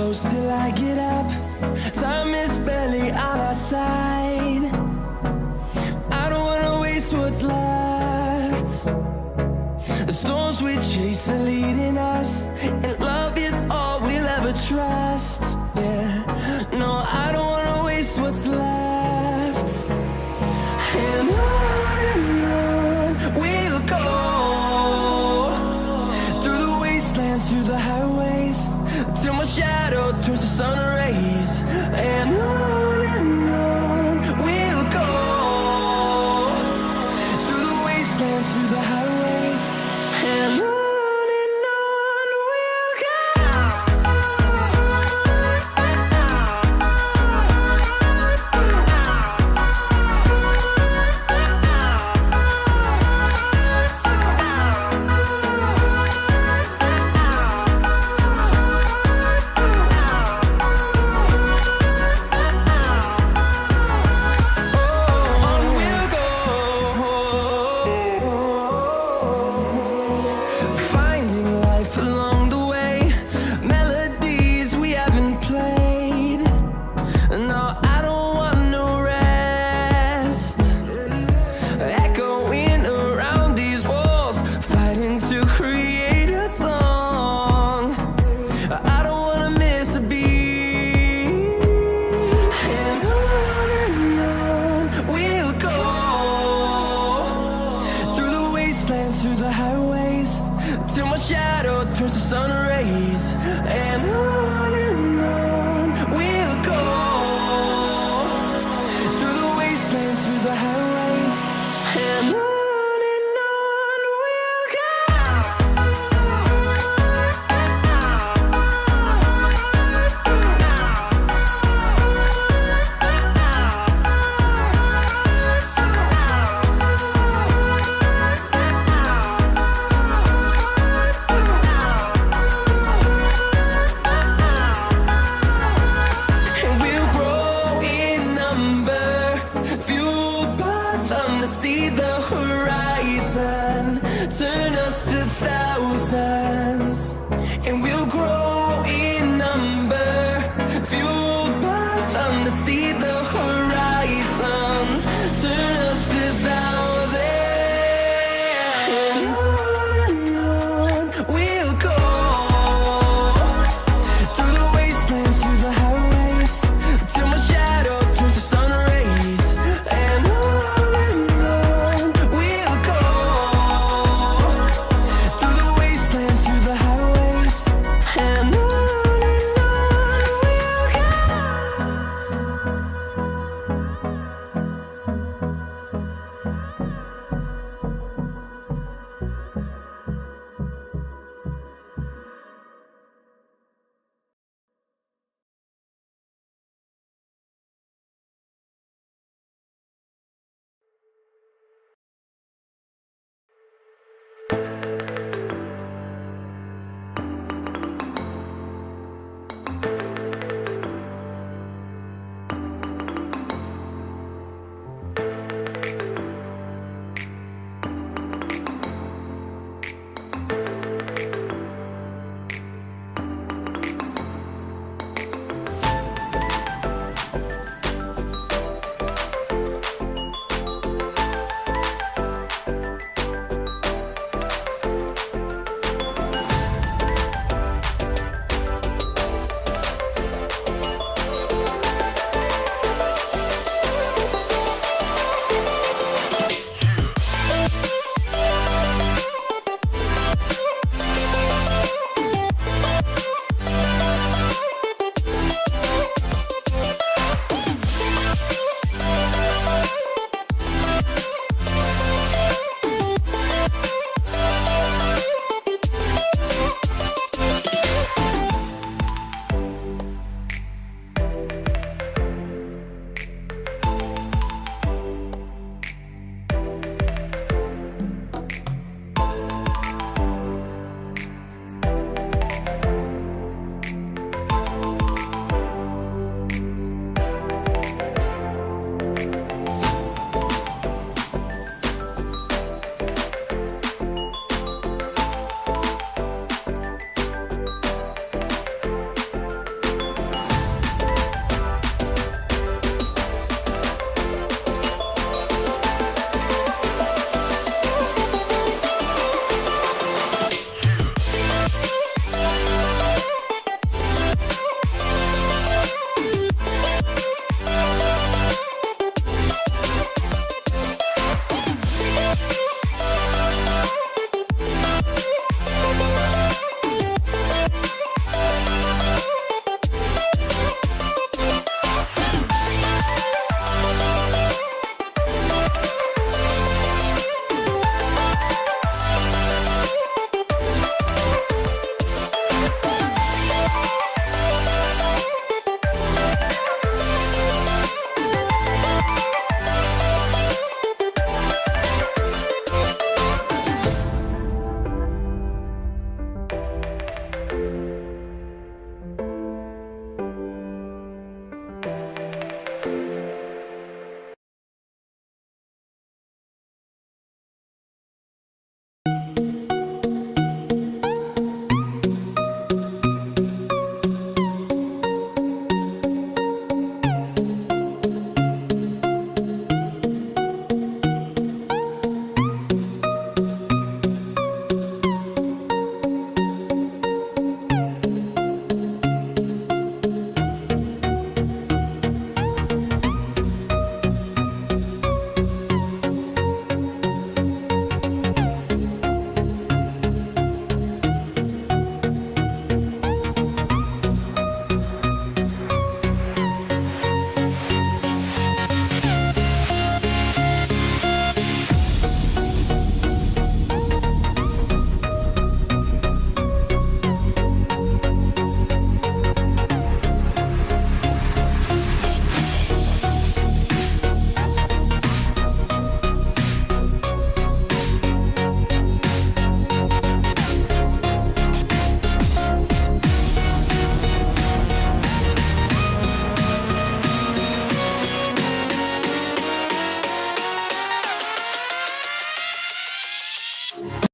close till I get up. Time is barely on our side. I don't wanna waste what's left. The storms we chase are leading us, and love is all we'll ever trust. Yeah, no, I don't wanna waste what's left. And on we'll go, through the wastelands, through the highways, till my shadow turns to sun rays. And on we'll go, through the wastelands, through the highways, and on we'll go. Through the highways, till my shadow turns to sun rays. And on we'll go, through the wastelands, through the highways, and on we'll go.